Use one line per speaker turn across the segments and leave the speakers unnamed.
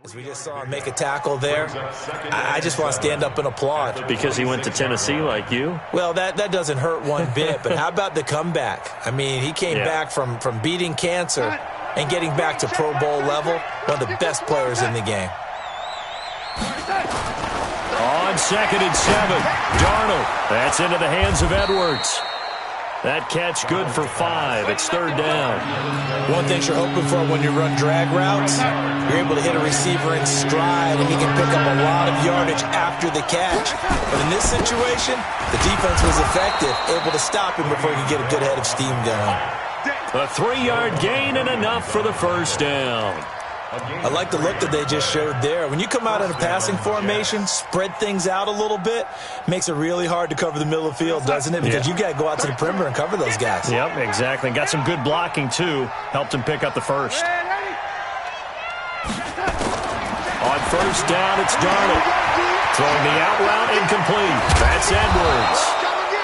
As we just saw him make a tackle there, I just want to stand up and applaud.
Because he went to Tennessee like you?
Well, that doesn't hurt one bit, but how about the comeback? I mean, he came back from beating cancer and getting back to Pro Bowl level, one of the best players in the game.
On 2nd and 7, Darnold. That's into the hands of Edwards. That catch good for 5. It's 3rd down.
One thing you're hoping for when you run drag routes, you're able to hit a receiver in stride, and he can pick up a lot of yardage after the catch. But in this situation, the defense was effective, able to stop him before he could get a good head of steam going.
A 3-yard gain and enough for the 1st down.
I like the look that they just showed there. When you come out in a passing formation, spread things out a little bit, makes it really hard to cover the middle of the field, doesn't it? Because you got to go out to the perimeter and cover those guys.
Yep, exactly. Got some good blocking, too. Helped him pick up the 1st. On 1st down, it's Darnold. Throwing the out route incomplete. That's Edwards.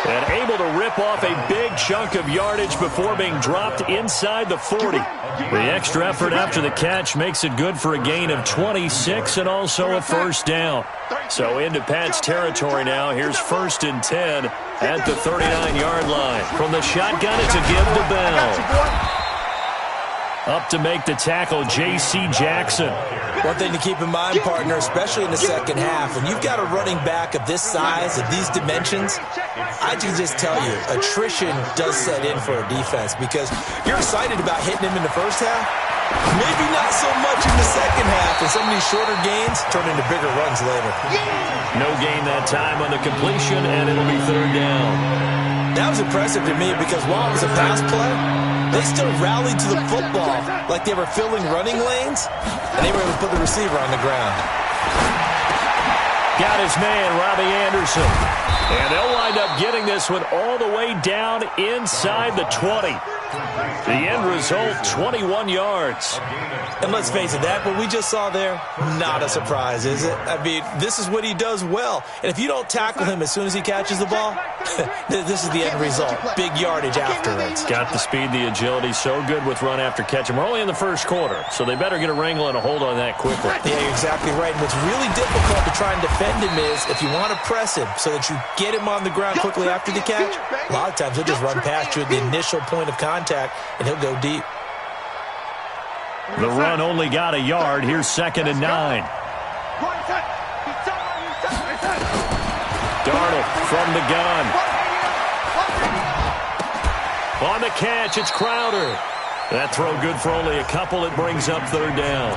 And able to rip off a big chunk of yardage before being dropped inside the 40. The extra effort after the catch makes it good for a gain of 26 and also a 1st down. So into Pat's territory now. Here's 1st and 10 at the 39-yard line. From the shotgun, it's a give to Bell. Up to make the tackle, J.C. Jackson.
One thing to keep in mind, partner, especially in the second half, when you've got a running back of this size, of these dimensions, I can just tell you, attrition does set in for a defense because you're excited about hitting him in the first half, maybe not so much in the second half, and some of these shorter gains turn into bigger runs later.
No gain that time on the completion, and it'll be 3rd down.
That was impressive to me because while it was a pass play, they still rallied to the football like they were filling running lanes, and they were able to put the receiver on the ground.
Got his man, Robbie Anderson. And they'll wind up getting this one all the way down inside the 20. The end result, 21 yards.
And let's face it, that what we just saw there, not a surprise, is it? I mean, this is what he does well. And if you don't tackle him as soon as he catches the ball, this is the end result. Big yardage afterwards.
Got the speed, the agility, so good with run after catch. And we're only in the 1st quarter, so they better get a wrangle and a hold on that quickly.
Yeah, you're exactly right. And what's really difficult to try and defend him is if you want to press him so that you get him on the ground quickly after the catch, a lot of times he'll just run past you at the initial point of contact, and he'll go deep.
The run only got a yard. Here's 2nd and 9. Darnold from the gun. On the catch, it's Crowder. That throw good for only a couple. It brings up 3rd down.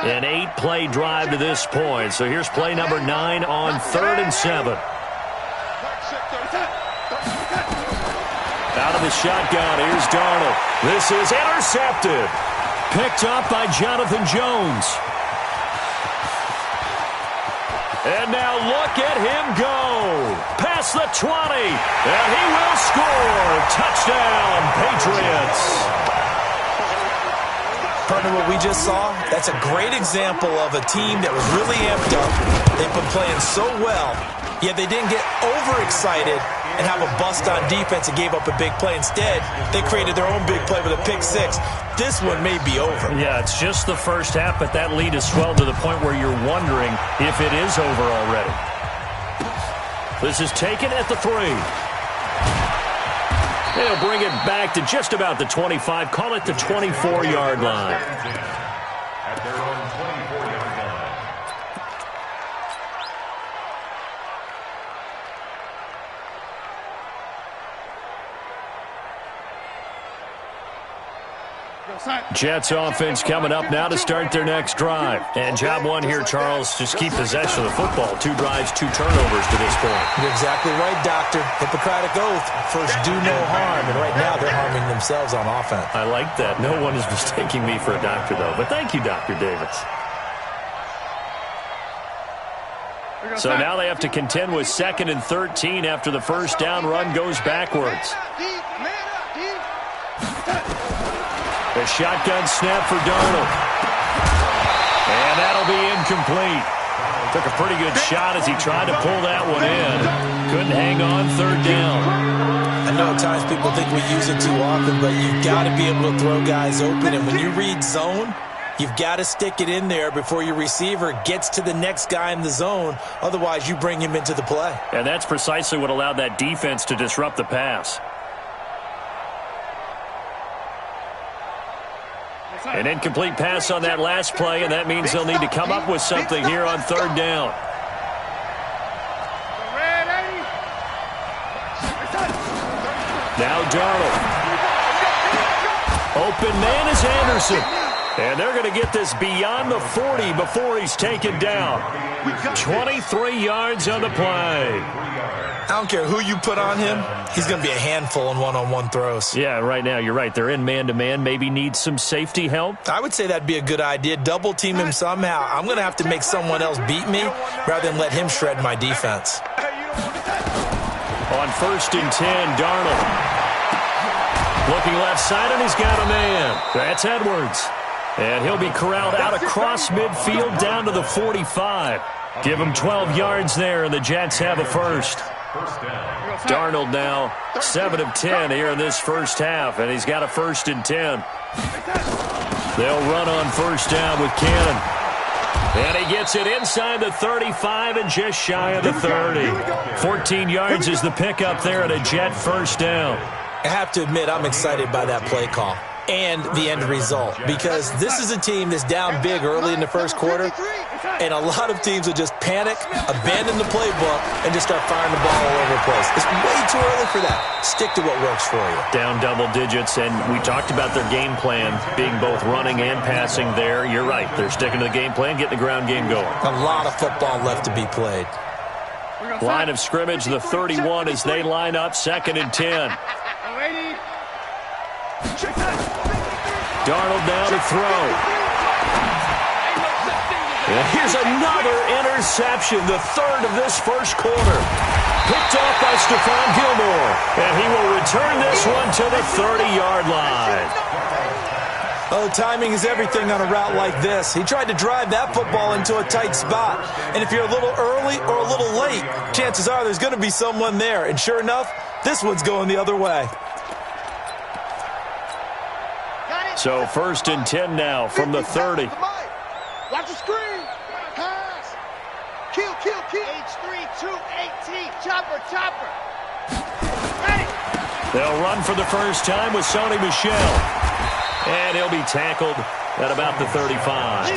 An 8-play drive to this point. So here's play number 9 on 3rd and 7. Out of the shotgun, here's Darnold. This is intercepted. Picked up by Jonathan Jones. And now look at him go. Past the 20. And he will score. Touchdown, Patriots.
Partner, what we just saw, that's a great example of a team that was really amped up. They've been playing so well, yet they didn't get overexcited and have a bust on defense and gave up a big play. Instead, they created their own big play with a pick 6. This one may be over.
Yeah, it's just the first half, but that lead has swelled to the point where you're wondering if it is over already. This is taken at the 3. They'll bring it back to just about the 25. Call it the 24-yard line. Jets offense coming up now to start their next drive. And job one here, Charles, just keep possession of the football. 2 drives, 2 turnovers to this point.
You're exactly right, Doctor. Hippocratic oath. First, do no harm. And right now, they're harming themselves on offense.
I like that. No one is mistaking me for a doctor, though. But thank you, Dr. Davis. So now they have to contend with 2nd and 13 after the first down run goes backwards. The shotgun snap for Darnold. And that'll be incomplete. Took a pretty good shot as he tried to pull that one in. Couldn't hang on 3rd down.
I know times people think we use it too often, but you've got to be able to throw guys open. And when you read zone, you've got to stick it in there before your receiver gets to the next guy in the zone. Otherwise, you bring him into the play.
And that's precisely what allowed that defense to disrupt the pass. An incomplete pass on that last play, and that means they'll need to come up with something here on third down. Now Darnold. Open man is Anderson. And they're going to get this beyond the 40 before he's taken down. 23 yards on the play.
I don't care who you put on him. He's going to be a handful in one-on-one throws.
Yeah, right now, you're right. They're in man-to-man. Maybe need some safety help.
I would say that'd be a good idea. Double team him somehow. I'm going to have to make someone else beat me rather than let him shred my defense.
On 1st and 10, Darnold. Looking left side, and he's got a man. That's Edwards. And he'll be corralled out across midfield down to the 45. Give him 12 yards there, and the Jets have a first. Darnold now 7 of 10 here in this first half, and he's got a 1st and 10. They'll run on 1st down with Cannon. And he gets it inside the 35 and just shy of the 30. 14 yards is the pickup there at a Jet 1st down.
I have to admit, I'm excited by that play call and the end result, because this is a team that's down big early in the first quarter, and a lot of teams will just panic, abandon the playbook, and just start firing the ball all over the place. It's way too early for that. Stick to what works for you.
Down double digits, and we talked about their game plan being both running and passing there. You're right. They're sticking to the game plan, getting the ground game going.
A lot of football left to be played.
Line of scrimmage, the 31 as they line up, 2nd and 10. Darnold down to throw. And here's another interception, the 3rd of this first quarter. Picked off by Stephon Gilmore. And he will return this one to the 30-yard line.
Oh, timing is everything on a route like this. He tried to drive that football into a tight spot. And if you're a little early or a little late, chances are there's going to be someone there. And sure enough, this one's going the other way.
So 1st and 10 now from the 30.
Watch the screen. Pass. Kill. H3-2-8-T. Chopper. Ready.
They'll run for the first time with Sony Michel. And he'll be tackled at about the 35.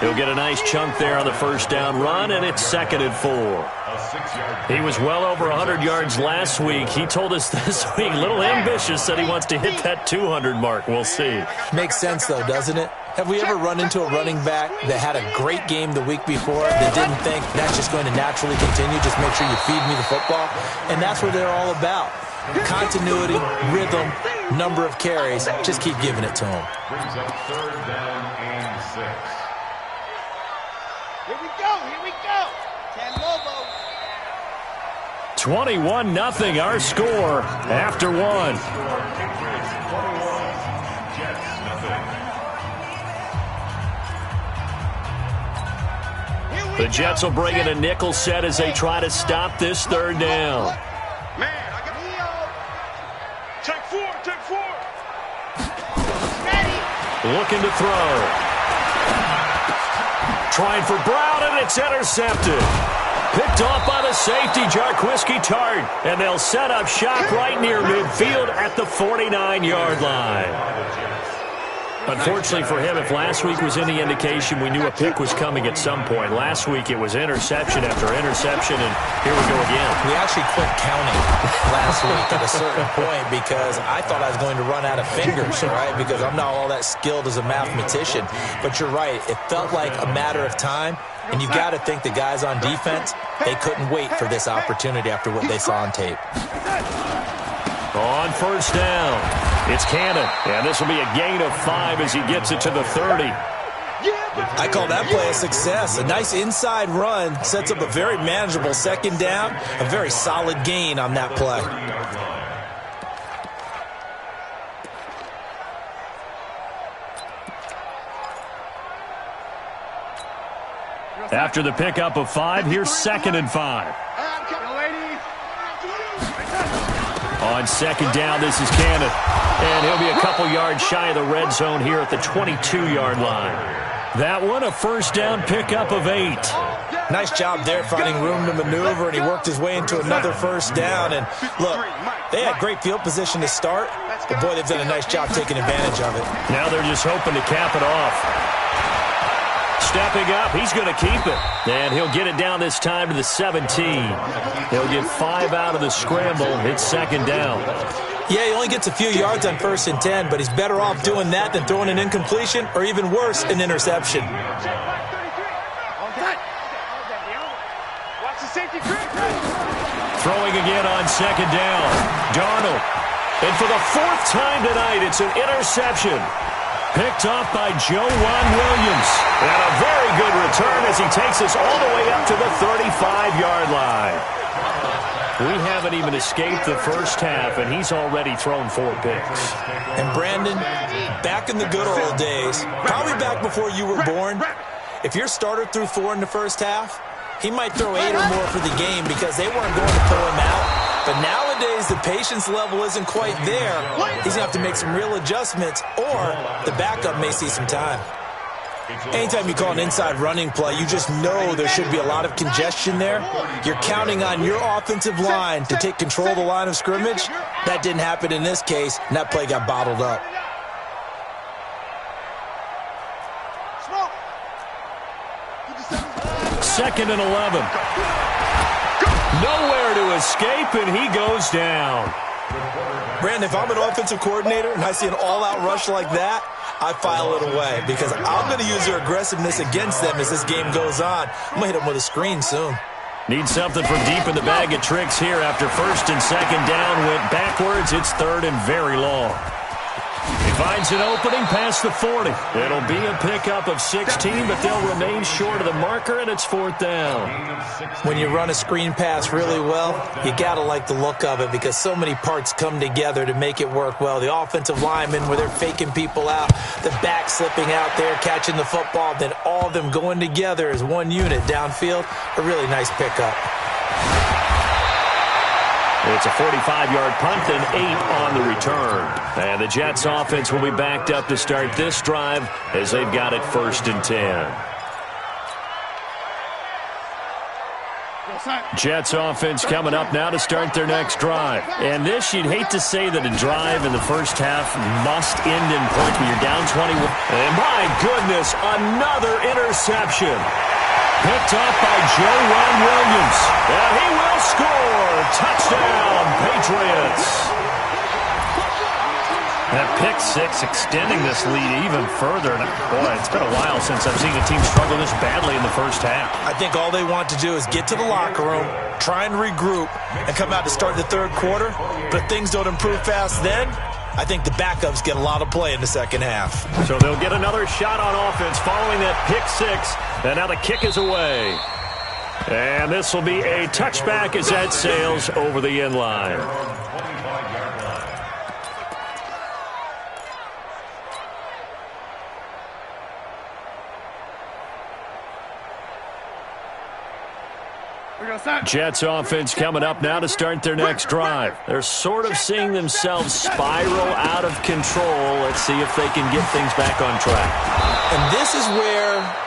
He'll get a nice chunk there on the 1st down run, and it's 2nd and 4. He was well over 100 yards last week. He told us this week, a little ambitious, that he wants to hit that 200 mark. We'll see.
Makes sense, though, doesn't it? Have we ever run into a running back that had a great game the week before that didn't think that's just going to naturally continue, just make sure you feed me the football? And that's what they're all about. Continuity, rhythm, number of carries. Just keep giving it to him.
Brings up 3rd down and 6. Here we go. 10 Lobo.
21-0 our score after 1. The Jets will bring in a nickel set as they try to stop this 3rd down.
Man, I got Take four. Ready.
Looking to throw. Trying for Brown, and it's intercepted. Picked off by the safety, Jarquiski Tart. And they'll set up shop right near midfield at the 49-yard line. Unfortunately for him, if last week was any indication, we knew a pick was coming at some point. Last week it was interception after interception, and here we go again.
We actually quit counting last week at a certain point because I thought I was going to run out of fingers, right? Because I'm not all that skilled as a mathematician. But you're right. It felt like a matter of time, and you've got to think the guys on defense, they couldn't wait for this opportunity after what they saw on tape.
On 1st down, it's Cannon, and this will be a gain of 5 as he gets it to the 30.
I call that play a success. A nice inside run sets up a very manageable 2nd down, a very solid gain on that play.
After the pickup of 5, here's 2nd and 5. On second down, this is Cannon. And he'll be a couple yards shy of the red zone here at the 22-yard line. That one, a first down pickup of 8.
Nice job there finding room to maneuver, and he worked his way into another first down. And look, they had great field position to start, but boy, they've done a nice job taking advantage of it.
Now they're just hoping to cap it off. Stepping up, he's going to keep it. And he'll get it down this time to the 17. He'll get 5 out of the scramble. It's second down.
Yeah, he only gets a few yards on 1st and 10, but he's better off doing that than throwing an incompletion or even worse, an interception.
Throwing again on second down. Darnold. And for the 4th time tonight, it's an interception. Picked off by Joe Juan Williams. And a very good return as he takes us all the way up to the 35-yard line. We haven't even escaped the first half, and he's already thrown 4 picks.
And Brandon, back in the good old days, probably back before you were born, if your starter threw 4 in the first half, he might throw 8 or more for the game because they weren't going to pull him out. But nowadays, the patience level isn't quite there. He's going to have to make some real adjustments, or the backup may see some time. Anytime you call an inside running play, you just know there should be a lot of congestion there. You're counting on your offensive line to take control of the line of scrimmage. That didn't happen in this case, and that play got bottled up.
Second and 11. Nowhere to escape, and he goes down.
Brandon, if I'm an offensive coordinator and I see an all-out rush like that, I file it away because I'm going to use their aggressiveness against them as this game goes on. I'm going to hit them with a screen soon.
Need something from deep in the bag of tricks here after 1st and 2nd down went backwards. It's 3rd and very long. He finds an opening past the 40. It'll be a pickup of 16, but they'll remain short of the marker, and it's 4th down.
When you run a screen pass really well, you got to like the look of it because so many parts come together to make it work well. The offensive linemen, where they're faking people out, the back slipping out there, catching the football, then all of them going together as one unit downfield. A really nice pickup.
It's a 45-yard punt and 8 on the return. And the Jets offense will be backed up to start this drive as they've got it 1st and 10. Jets offense coming up now to start their next drive. And this, you'd hate to say that a drive in the first half must end in points when you're down 21. And my goodness, another interception. Picked off by Joe Juan Williams. And he will score. Touchdown, Patriots. That pick 6 extending this lead even further. And boy, it's been a while since I've seen a team struggle this badly in the first half.
I think all they want to do is get to the locker room, try and regroup, and come out to start the 3rd quarter. But if things don't improve fast then, I think the backups get a lot of play in the second half.
So they'll get another shot on offense following that pick 6. And now the kick is away. And this will be a touchback as that sails over the end line. Jets offense coming up now to start their next drive. They're sort of seeing themselves spiral out of control. Let's see if they can get things back on track.
And this is where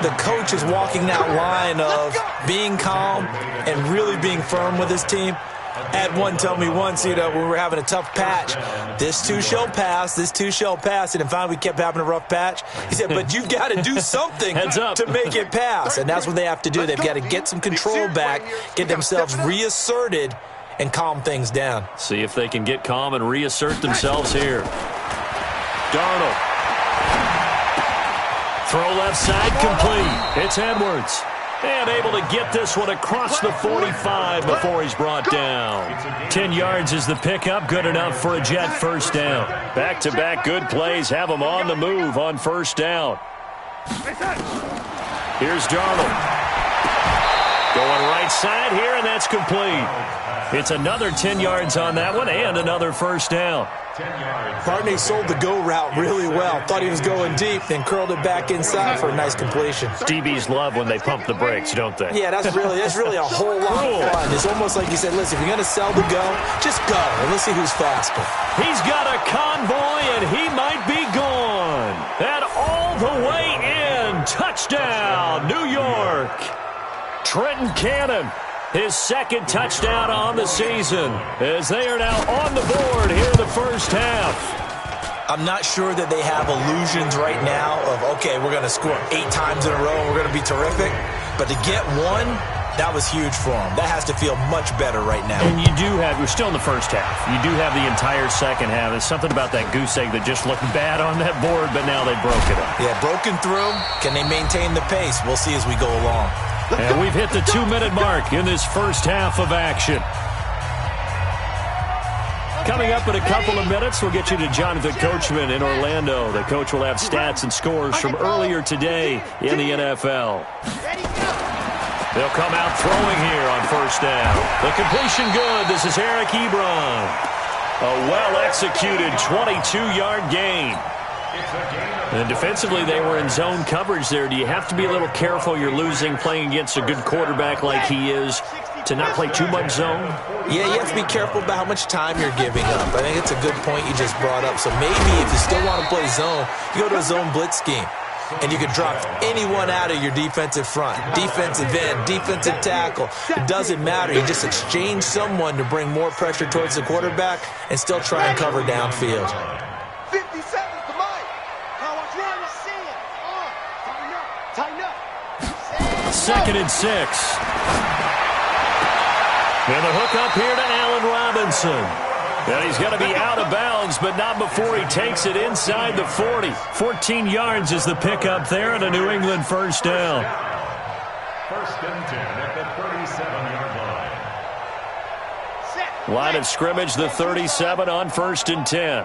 the coach is walking that line of being calm and really being firm with his team. I had one tell me once, when we were having a tough patch, this too shall pass, this too shall pass. And finally we kept having a rough patch. He said, but you've got to do something to make it pass. And that's what they have to do. They've got to get some control back, get themselves reasserted, and calm things down.
See if they can get calm and reassert themselves here. Darnold. Throw left side complete. It's Edwards. And able to get this one across the 45 before he's brought down. 10 yards is the pickup. Good enough for a Jet first down. Back-to-back good plays have him on the move on first down. Here's Darnold. Going right side here, and that's complete. It's another 10 yards on that one and another first down.
Barney sold the go route really well. Thought he was going deep, then curled it back inside for a nice completion.
DBs love when they pump the brakes, don't they?
Yeah, that's really a whole lot of fun. It's almost like you said, listen, if you're going to sell the go, just go, and let's see who's faster.
He's got a convoy, and he might be gone. And all the way in. Touchdown, New York. Trenton Cannon, his second touchdown on the season, as they are now on the board here in the first half.
I'm not sure that they have illusions right now of, okay, we're going to score 8 times in a row and we're going to be terrific. But to get one, that was huge for them. That has to feel much better right now.
And we're still in the first half. You do have the entire second half. There's something about that goose egg that just looked bad on that board, but now they broke it up.
Yeah, broken through. Can they maintain the pace? We'll see as we go along.
And we've hit the 2-minute mark in this first half of action. Coming up in a couple of minutes, we'll get you to Jonathan Coachman in Orlando. The coach will have stats and scores from earlier today in the NFL. They'll come out throwing here on first down. The completion good. This is Eric Ebron. A well-executed 22-yard gain. And defensively, they were in zone coverage there. Do you have to be a little careful? You're losing playing against a good quarterback like he is to not play too much zone?
Yeah, you have to be careful about how much time you're giving up. I think it's a good point you just brought up. So maybe if you still want to play zone, you go to a zone blitz scheme. And you can drop anyone out of your defensive front. Defensive end, defensive tackle. It doesn't matter. You just exchange someone to bring more pressure towards the quarterback and still try and cover downfield.
50 seconds to Mike. Tighten up.
2nd and 6. And the hook up here to Allen Robinson. And he's going to be out of bounds, but not before he takes it inside the 40. 14 yards is the pickup there and a New England first down.
1st and 10 at the 37-yard line.
Line of scrimmage, the 37 on 1st and 10.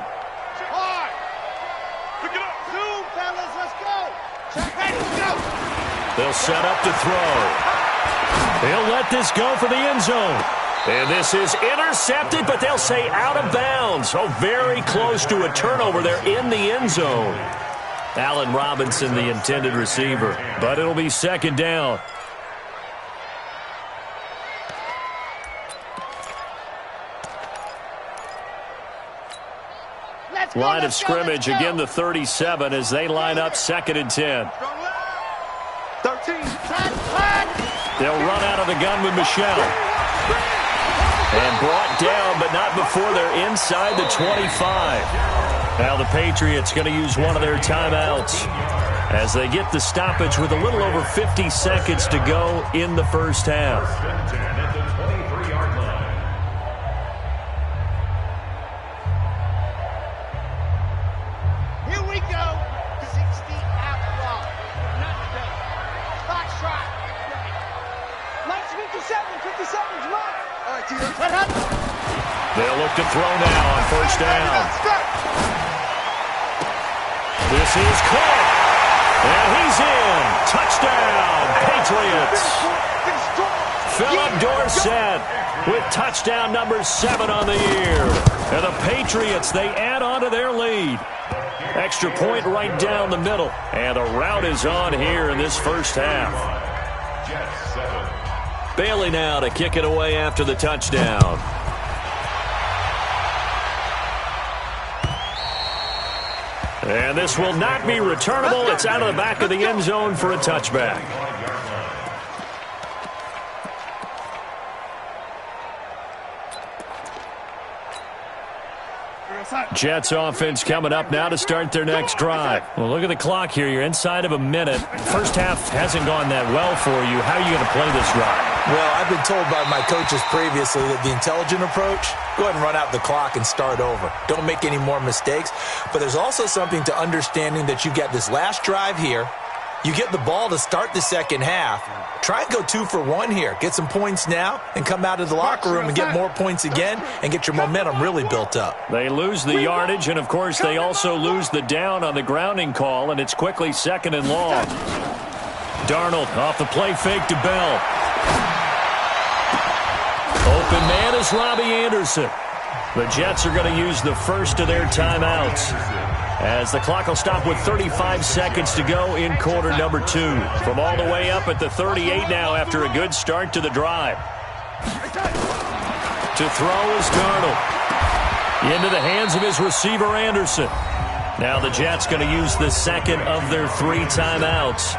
They'll set up to throw. They'll let this go for the end zone. And this is intercepted, but they'll say out of bounds. Oh, very close to a turnover there in the end zone. Allen Robinson, the intended receiver. But it'll be 2nd down. Line of scrimmage, again the 37 as they line up 2nd and 10.
13.
They'll run out of the gun with Michelle. And brought down, but not before they're inside the 25. Now the Patriots going to use one of their timeouts as they get the stoppage with a little over 50 seconds to go in the first half.
Here we go. 60 out long. Box try. 57 seconds left. All right,
They'll look to throw now on first down. This is caught. And he's in. Touchdown, Patriots. Philip Dorsett with touchdown number 7 on the year. And the Patriots, they add on to their lead. Extra point right down the middle. And the route is on here in this first half. Bailey now to kick it away after the touchdown. And this will not be returnable. It's out of the back of the end zone for a touchback. Jets offense coming up now to start their next drive. Well, look at the clock here. You're inside of a minute. First half hasn't gone that well for you. How are you going to play this drive?
Well, I've been told by my coaches previously that the intelligent approach, go ahead and run out the clock and start over. Don't make any more mistakes. But there's also something to understanding that you get this last drive here. You get the ball to start the second half. Try and go 2 for 1 here. Get some points now and come out of the locker room and get more points again and get your momentum really built up.
They lose the yardage, and, of course, they also lose the down on the grounding call, and it's quickly 2nd and long. Darnold off the play fake to Bell. Open man is Robbie Anderson. The Jets are going to use the first of their timeouts, as the clock will stop with 35 seconds to go in quarter number 2. From all the way up at the 38 now after a good start to the drive. To throw is Darnold. Into the hands of his receiver, Anderson. Now the Jets going to use the second of their 3 timeouts,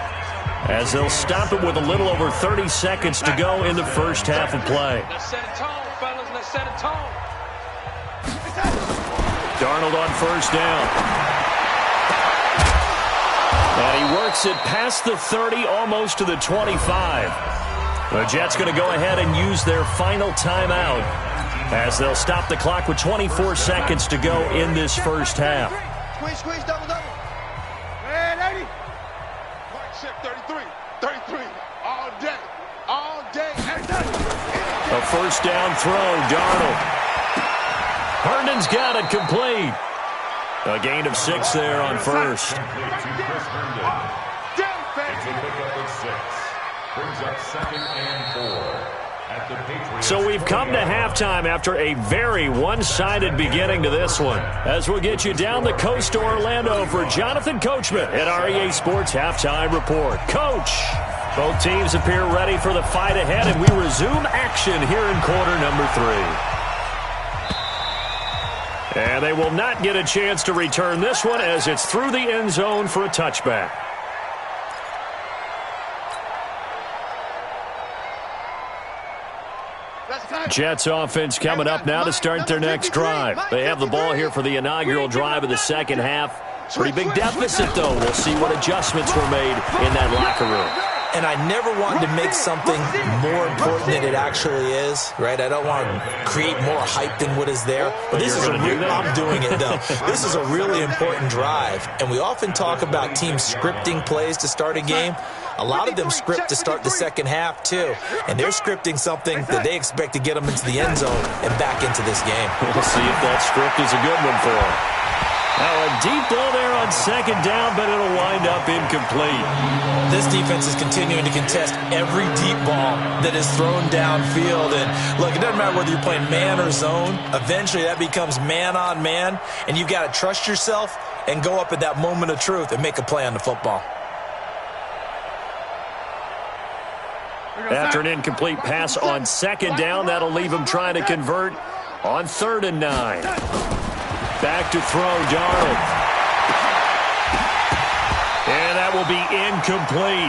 as they'll stop it with a little over 30 seconds to go in the first half of play.
Let's set a tone, fellas. Let's set a tone.
Darnold on first down. And he works it past the 30, almost to the 25. The Jets going to go ahead and use their final timeout, as they'll stop the clock with 24 seconds to go in this first half.
Squeeze, double. Man, 80. Mark check 33. All day.
A first down throw, Darnold. Herndon's got it complete. A gain of 6 there on first. So we've come to halftime after a very one-sided beginning to this one, as we'll get you down the coast to Orlando for Jonathan Coachman at REA Sports Halftime Report. Coach, both teams appear ready for the fight ahead, and we resume action here in quarter number 3. And they will not get a chance to return this one, as it's through the end zone for a touchback. Jets offense coming up now to start their next drive. They have the ball here for the inaugural drive of the second half. Pretty big deficit, though. We'll see what adjustments were made in that locker room.
And I never wanted to make something more important than it actually is, right? I don't want to create more hype than what is there. But this is I'm doing it, though. This is a really important drive. And we often talk about teams scripting plays to start a game. A lot of them script to start the second half, too. And they're scripting something that they expect to get them into the end zone and back into this game.
We'll see if that script is a good one for them. Now a deep ball there on second down, but it'll wind up incomplete.
This defense is continuing to contest every deep ball that is thrown downfield. And look, it doesn't matter whether you're playing man or zone. Eventually that becomes man on man. And you've got to trust yourself and go up at that moment of truth and make a play on the football.
After an incomplete pass on second down, that'll leave him trying to convert on 3rd and 9. Back to throw, Darnold. And that will be incomplete.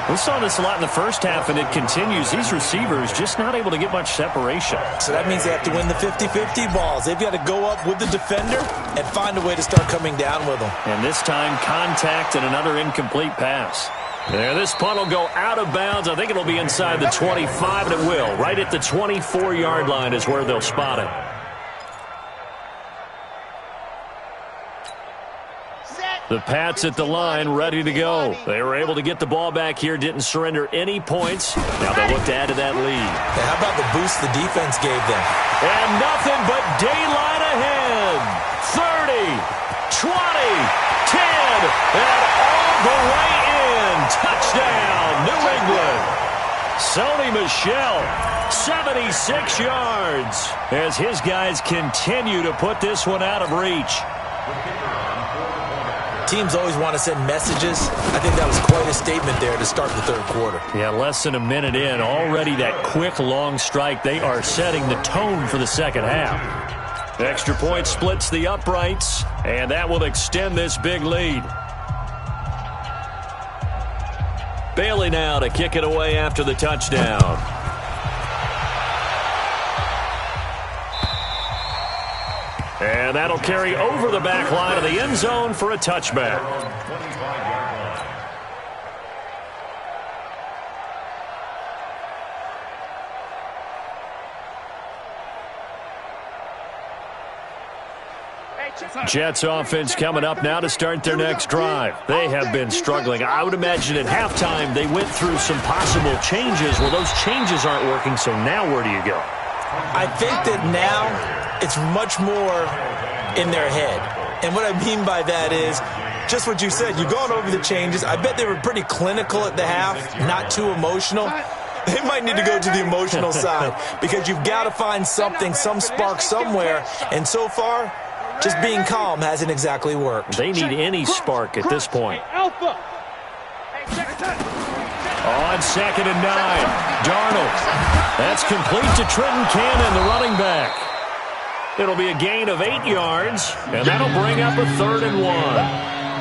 We saw this a lot in the first half, and it continues. These receivers just not able to get much separation.
So that means they have to win the 50-50 balls. They've got to go up with the defender and find a way to start coming down with them.
And this time, contact and another incomplete pass. There, this punt will go out of bounds. I think it'll be inside the 25, and it will. Right at the 24-yard line is where they'll spot it. The Pats at the line, ready to go. They were able to get the ball back here, didn't surrender any points. Now they look to add to that lead.
Hey, how about the boost the defense gave them?
And nothing but daylight ahead. 30, 20, 10, and all the way in. Touchdown, New England. Sony Michel, 76 yards, as his guys continue to put this one out of reach.
Teams always want to send messages. I think that was quite a statement there to start the third quarter.
Yeah, less than a minute in. Already that quick, long strike. They are setting the tone for the second half. The extra point splits the uprights, and that will extend this big lead. Bailey now to kick it away after the touchdown. And that'll carry over the back line of the end zone for a touchback. Jets offense coming up now to start their next drive. They have been struggling. I would imagine at halftime they went through some possible changes. Well, those changes aren't working, so now where do you go?
I think that now it's much more in their head. And what I mean by that is just what you said. You've gone over the changes. I bet they were pretty clinical at the half, not too emotional. They might need to go to the emotional side because you've got to find something, some spark somewhere. And so far, just being calm hasn't exactly worked.
They need any spark at this point.
Alpha.
On 2nd and 9, Darnold. That's complete to Trenton Cannon, the running back. It'll be a gain of 8 yards, and that'll bring up a 3rd and 1.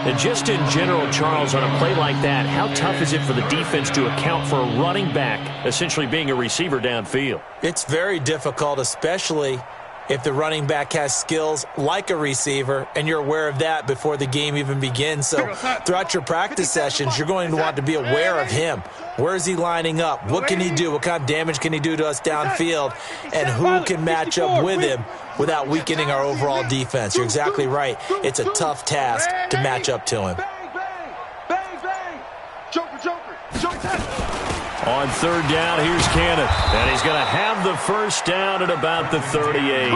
And just in general, Charles, on a play like that, how tough is it for the defense to account for a running back essentially being a receiver downfield?
It's very difficult, especially if the running back has skills like a receiver, and you're aware of that before the game even begins. So throughout your practice sessions, you're going to want to be aware of him. Where is he lining up? What can he do? What kind of damage can he do to us downfield? And who can match up with him without weakening our overall defense? You're exactly right. It's a tough task to match up to him.
On 3rd down, here's Cannon. And he's going to have the first down at about the 38.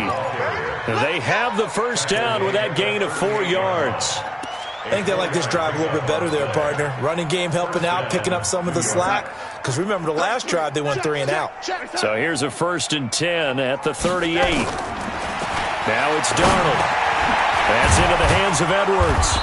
They have the first down with that gain of 4 yards.
I think they like this drive a little bit better there, partner. Running game helping out, picking up some of the slack. Because remember, the last drive, they went 3 and out.
So here's a 1st and 10 at the 38. Now it's Darnold. That's into the hands of Edwards.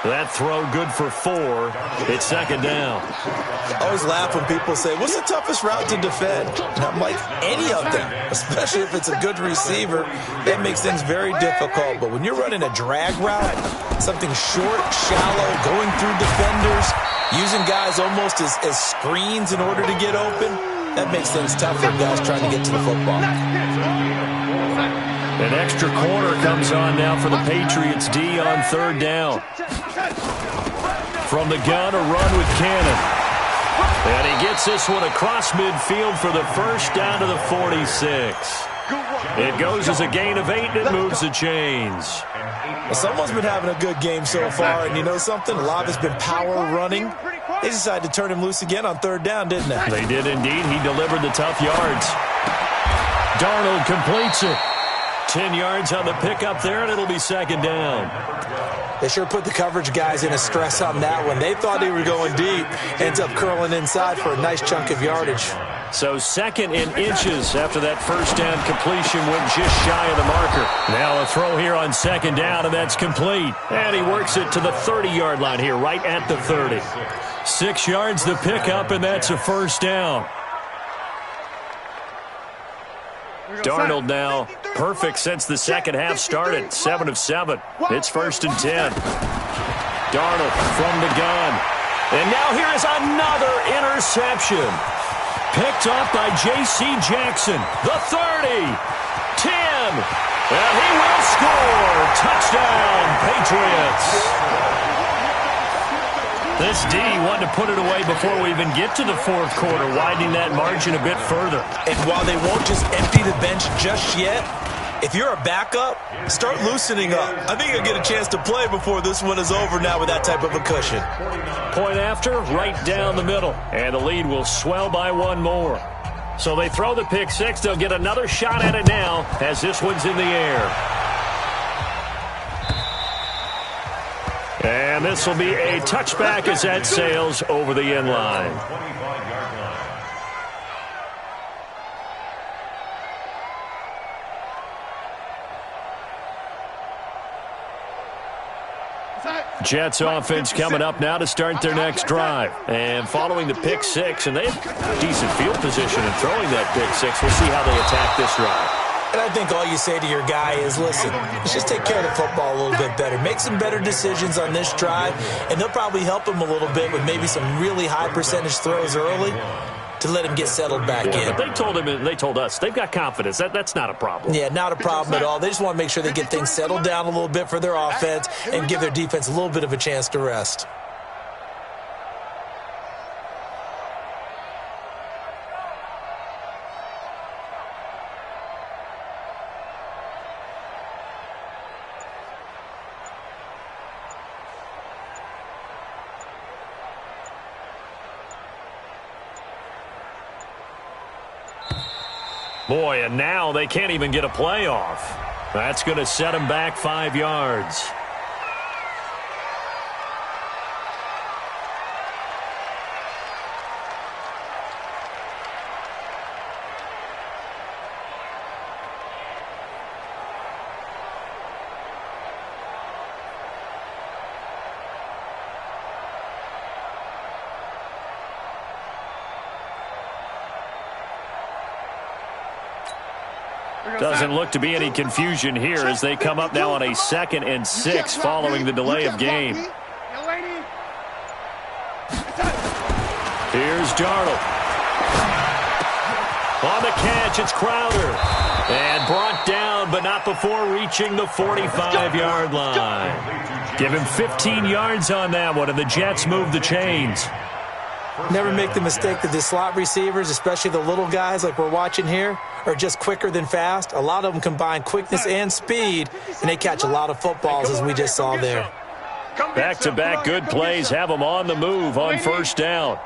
That throw good for 4. It's 2nd down.
I always laugh when people say, what's the toughest route to defend? And I'm like, any of them, especially if it's a good receiver. That makes things very difficult. But when you're running a drag route, something short, shallow, going through defenders, using guys almost as screens in order to get open, that makes things tough for guys trying to get to the football.
An extra corner comes on now for the Patriots D on 3rd down. From the gun, a run with Cannon. And he gets this one across midfield for the first down to the 46. It goes as a gain of 8, and it moves the chains.
Well, someone's been having a good game so far, and you know something? A lot of it's been power running. They decided to turn him loose again on 3rd down, didn't they?
They did indeed. He delivered the tough yards. Darnold completes it. 10 yards on the pickup there, and it'll be 2nd down.
They sure put the coverage guys in a stress on that one. They thought they were going deep. Ends up curling inside for a nice chunk of yardage.
So 2nd in inches after that first down completion went just shy of the marker. Now a throw here on 2nd down, and that's complete. And he works it to the 30-yard line here, right at the 30. 6 yards the pickup, and that's a first down. Darnold now perfect since the second half started. 7 of 7. It's 1st and 10. Darnold from the gun. And now here is another interception. Picked off by J.C. Jackson. The 30. 10. And he will score. Touchdown, Patriots. This D wanted to put it away before we even get to the 4th quarter, widening that margin a bit further.
And while they won't just empty the bench just yet, if you're a backup, start loosening up. I think you'll get a chance to play before this one is over now with that type of a cushion.
Point after, right down the middle. And the lead will swell by 1 more. So they throw the pick 6. They'll get another shot at it now as this one's in the air. And this will be a touchback as that sails over the end line. Jets offense coming up now to start their next drive. And following the pick 6, and they have decent field position in throwing that pick 6. We'll see how they attack this drive.
And I think all you say to your guy is, listen, let's just take care of the football a little bit better. Make some better decisions on this drive, and they'll probably help him a little bit with maybe some really high percentage throws early to let him get settled back in.
But they told us they've got confidence. That's not a problem.
Yeah, not a problem at all. They just want to make sure they get things settled down a little bit for their offense and give their defense a little bit of a chance to rest.
Boy, and now they can't even get a playoff. That's going to set them back 5 yards. Doesn't look to be any confusion here as they come up now on a 2nd and 6 following the delay of game. Here's Darnold. On the catch, it's Crowder. And brought down, but not before reaching the 45-yard line. Give him 15 yards on that one, and the Jets move the chains.
Never make the mistake that the slot receivers, especially the little guys like we're watching here, are just quicker than fast. A lot of them combine quickness and speed, and they catch a lot of footballs, as we just saw there.
Back-to-back good plays have them on the move on 1st down.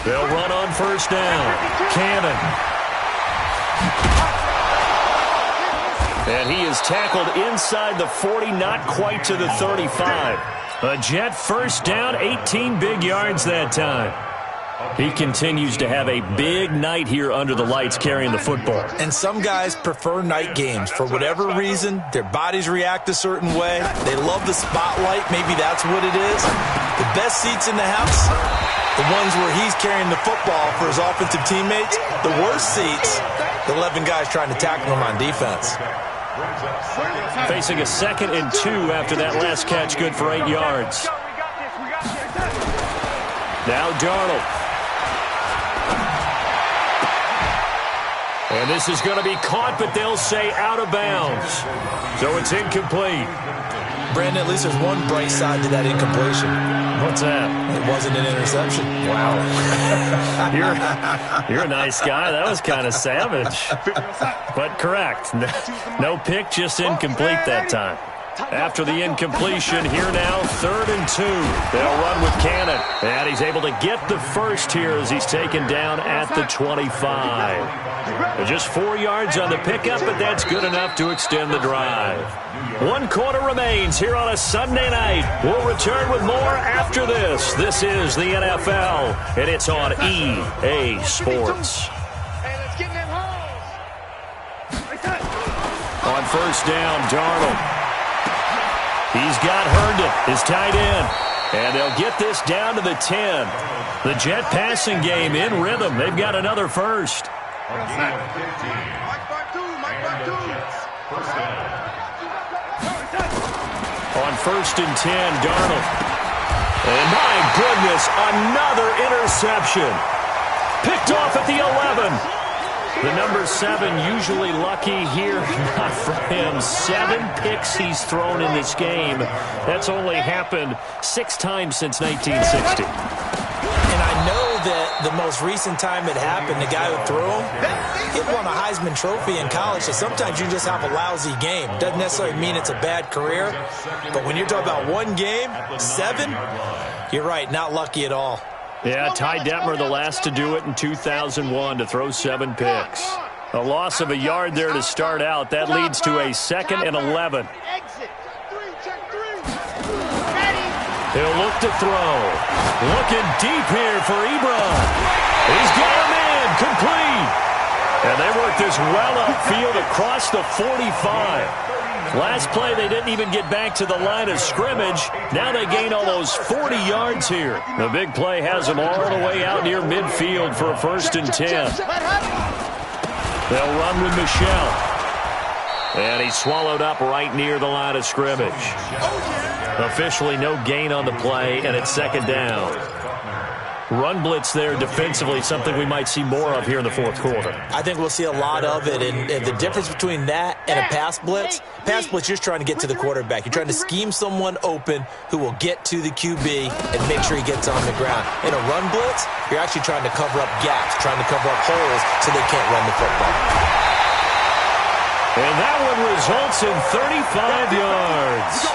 They'll run on 1st down. Cannon. And he is tackled inside the 40, not quite to the 35. A Jet 1st down, 18 big yards that time. He continues to have a big night here under the lights carrying the football.
And some guys prefer night games. For whatever reason, their bodies react a certain way. They love the spotlight. Maybe that's what it is. The best seats in the house, the ones where he's carrying the football for his offensive teammates. The worst seats, the 11 guys trying to tackle him on defense.
Facing a 2nd and 2 after that last catch, good for 8 yards. Now Darnold. And this is going to be caught, but they'll say out of bounds. So it's incomplete.
Brandon, at least there's one bright side to that incompletion.
What's that?
It wasn't an interception.
Wow. You're a nice guy. That was kind of savage. But correct. No pick, just incomplete that time. After the incompletion, here now, 3rd and 2. They'll run with Cannon. And he's able to get the first here as he's taken down at the 25. Just 4 yards on the pickup, but that's good enough to extend the drive. 1 quarter remains here on a Sunday night. We'll return with more after this. This is the NFL, and it's on EA Sports. On 1st down, Darnold. He's got Herndon, his tight end. And they'll get this down to the 10. The Jet passing game in rhythm. They've got another first. On 1st and 10, Darnold. And my goodness, another interception. Picked off at the 11. The number 7 usually lucky here, not for him. 7 picks he's thrown in this game. That's only happened 6 times since 1960.
And I know that the most recent time it happened, the guy who threw him, he won a Heisman Trophy in college, so sometimes you just have a lousy game. Doesn't necessarily mean it's a bad career, but when you're talking about one game, 7, you're right, not lucky at all.
Yeah, Ty Detmer, the last to do it in 2001, to throw 7 picks. A loss of a yard there to start out. That leads to a 2nd and 11. He'll look to throw. Looking deep here for Ebron. He's got him in, complete. And they work this well upfield across the 45. Last play, they didn't even get back to the line of scrimmage. Now they gain almost 40 yards here. The big play has them all the way out near midfield for a 1st and 10. They'll run with Michel. And he's swallowed up right near the line of scrimmage. Officially no gain on the play, and it's 2nd down. Run blitz there defensively, something we might see more of here in the 4th quarter.
I think we'll see a lot of it, and the difference between that and a pass blitz, you're just trying to get to the quarterback. You're trying to scheme someone open who will get to the QB and make sure he gets on the ground. In a run blitz, you're actually trying to cover up gaps, trying to cover up holes so they can't run the football.
And that one results in 35 yards.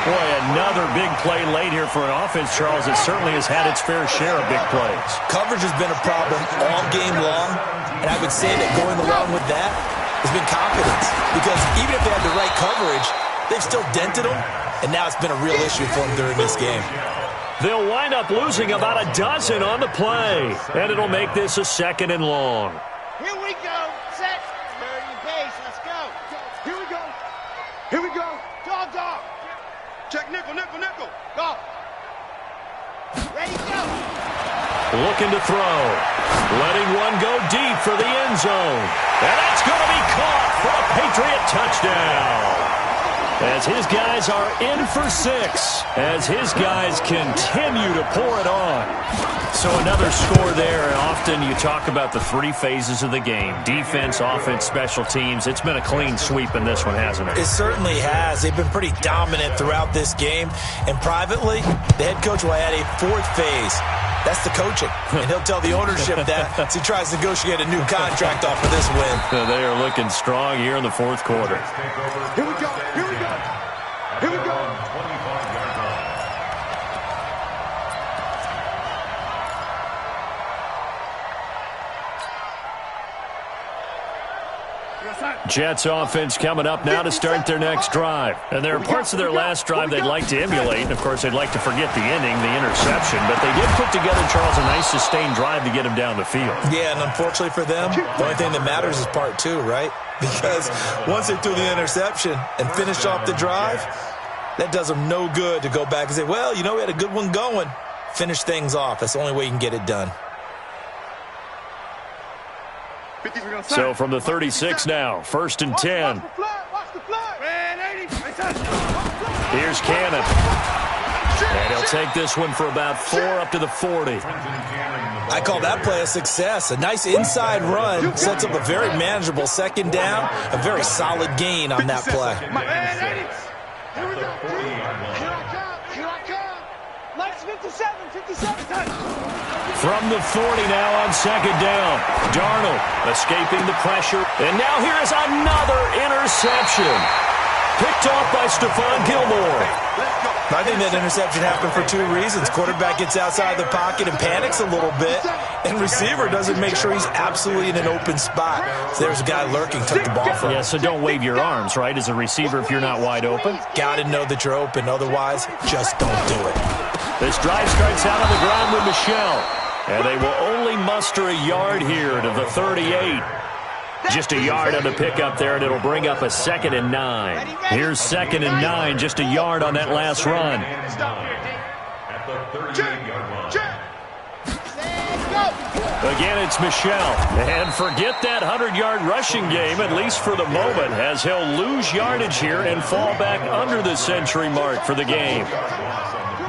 Boy, another big play late here for an offense, Charles, that certainly has had its fair share of big plays.
Coverage has been a problem all game long, and I would say that going along with that has been confidence. Because even if they had the right coverage, they've still dented them, and now it's been a real issue for them during this game.
They'll wind up losing about a dozen on the play, and it'll make this a 2nd and long.
Here we go. Set. 30 pace. Let's go. Here we go. Here we go. Dog, dog. Check nickel, nickel, nickel. Go. Ready, go.
Looking to throw. Letting one go deep for the end zone. And that's going to be caught for a Patriot touchdown. As his guys are in for 6, as his guys continue to pour it on. So another score there, and often you talk about the 3 phases of the game. Defense, offense, special teams. It's been a clean sweep in this one, hasn't it?
It certainly has. They've been pretty dominant throughout this game. And privately, the head coach will add a 4th phase. That's the coaching. And he'll tell the ownership that as he tries to negotiate a new contract off of this win.
They are looking strong here in the 4th quarter.
Here we go. Here we go. Here we go.
Jets offense coming up now to start their next drive. And there are parts of their last drive they'd like to emulate. And, of course, they'd like to forget the ending, the interception. But they did put together, Charles, a nice sustained drive to get him down the field.
Yeah, and unfortunately for them, the only thing that matters is part 2, right? Because once they threw the interception and finished off the drive, that does them no good to go back and say, well, you know, we had a good one going. Finish things off. That's the only way you can get it done.
So from the 36 now, 1st and 10. Here's Cannon. And he'll take this one for about 4 up to the 40.
I call that play a success. A nice inside run sets up a very manageable 2nd down. A very solid gain on that play.
Here we go. Here I come. Let's 57 time.
From the 40 now on 2nd down. Darnold escaping the pressure. And now here is another interception. Picked off by Stephon Gilmore.
I think that interception happened for 2 reasons. Quarterback gets outside the pocket and panics a little bit. And receiver doesn't make sure he's absolutely in an open spot. So there's a guy lurking, took the ball from him.
Yeah, so don't wave your arms, right, as a receiver if you're not wide open.
Got to know that you're open. Otherwise, just don't do it.
This drive starts out on the ground with Michel. And they will only muster a yard here to the 38. Just a yard on the pickup there, and it'll bring up a 2nd and 9. Here's 2nd and 9, just a yard on that last run. Again, it's Michel. And forget that 100-yard rushing game, at least for the moment, as he'll lose yardage here and fall back under the century mark for the game.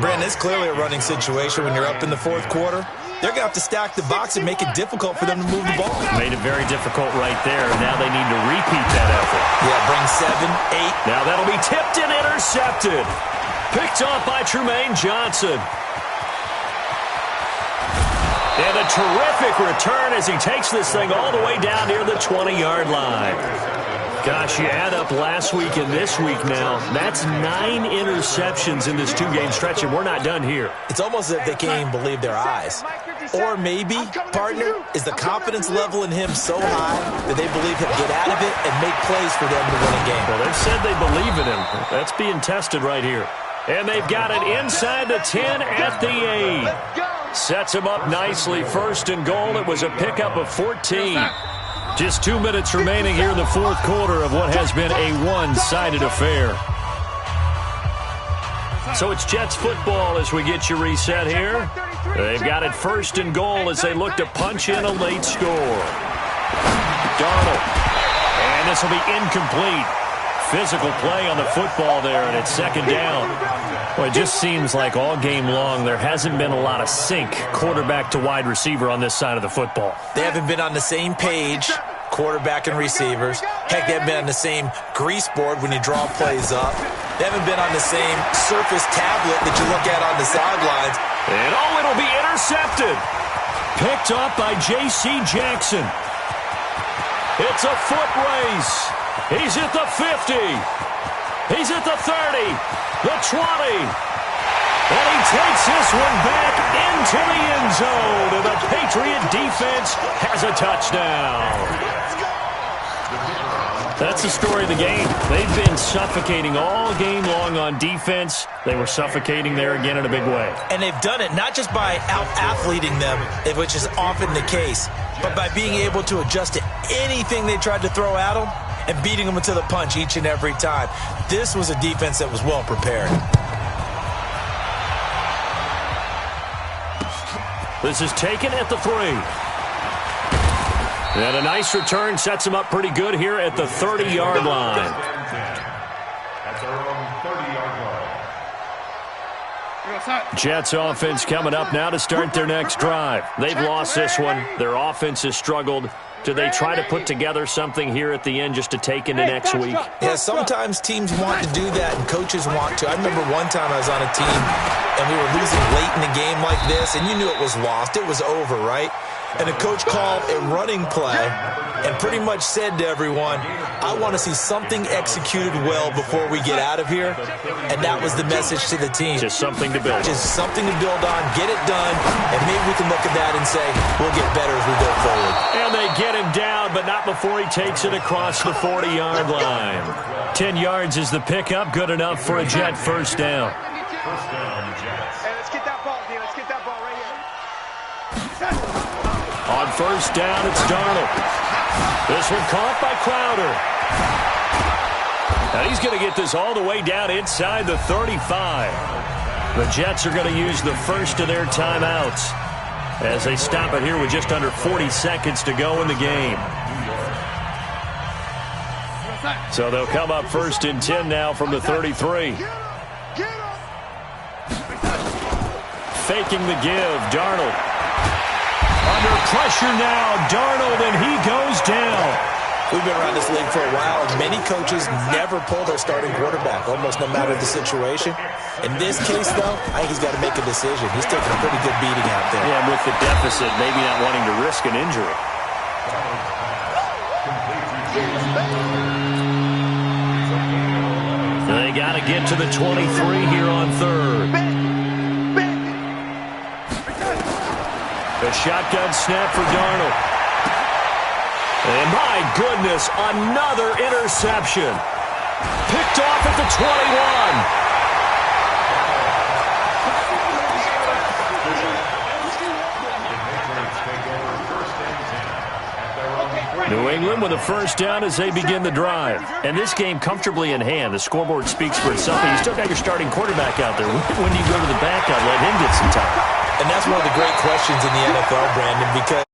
Brandon, it's clearly a running situation when you're up in the 4th quarter. They're going to have to stack the box and make it difficult for them to move the ball.
Made it very difficult right there. Now they need to repeat that effort.
Yeah, bring 7, 8.
Now that'll be tipped and intercepted. Picked off by Trumaine Johnson. And a terrific return as he takes this thing all the way down near the 20-yard line. Gosh, you add up last week and this week now. That's 9 interceptions in this 2-game stretch, and we're not done here.
It's almost as if they can't even believe their eyes. Or maybe, partner, is the confidence level in him so high that they believe he'll get out of it and make plays for them to win a game.
Well, they've said they believe in him. That's being tested right here. And they've got it inside the 10 at the 8. Sets him up nicely. 1st and goal. It was a pickup of 14. Just 2 minutes remaining here in the 4th quarter of what has been a one-sided affair. So it's Jets football as we get you reset here. They've got it 1st and goal as they look to punch in a late score. Darnold. And this will be incomplete. Physical play on the football there, and it's 2nd down. Well, it just seems like all game long there hasn't been a lot of sync quarterback to wide receiver on this side of the football.
They haven't been on the same page, quarterback and receivers. Heck, they haven't been on the same grease board when you draw plays up. They haven't been on the same surface tablet that you look at on the sidelines.
And it'll be intercepted. Picked up by J.C. Jackson. It's a foot race. He's at the 50. He's at the 30. The 20. And he takes this one back into the end zone. And the Patriot defense has a touchdown. That's the story of the game. They've been suffocating all game long on defense. They were suffocating there again in a big way.
And they've done it not just by out-athleting them, which is often the case, but by being able to adjust to anything they tried to throw at them and beating them to the punch each and every time. This was a defense that was well prepared.
This is taken at the 3. And a nice return sets him up pretty good here at the 30-yard line.
That's our own 30-yard line.
Jets offense coming up now to start their next drive. They've lost this one. Their offense has struggled. Do they try to put together something here at the end just to take into next week?
Yeah, sometimes teams want to do that and coaches want to. I remember one time I was on a team and we were losing late in the game like this, and you knew it was lost. It was over, right? And the coach called a running play and pretty much said to everyone, I want to see something executed well before we get out of here. And that was the message to the team.
Just something to build on.
Just something to build on, get it done, and maybe we can look at that and say, we'll get better as we go forward.
And they get him down, but not before he takes it across the 40-yard line. 10 yards is the pickup, good enough for a Jet first down.
First down, Jets.
Hey, let's get that ball, D. Let's get that ball right here.
On first down, it's Darnold. This one caught by Crowder. And he's going to get this all the way down inside the 35. The Jets are going to use the first of their timeouts as they stop it here with just under 40 seconds to go in the game. So they'll come up first and 10 now from the 33. Faking the give, Darnold. Under pressure now, Darnold, and he goes down.
We've been around this league for a while, and many coaches never pull their starting quarterback, almost no matter the situation. In this case, though, I think he's got to make a decision. He's taking a pretty good beating out there.
Yeah, and with the deficit, maybe not wanting to risk an injury. They got to get to the 23 here on third. The shotgun snap for Darnold. And my goodness, another interception. Picked off at the 21. New England with a first down as they begin the drive. And this game comfortably in hand. The scoreboard speaks for itself. And you still got your starting quarterback out there. When do you go to the backup? Let him get some time.
And that's one of the great questions in the NFL, Brandon, because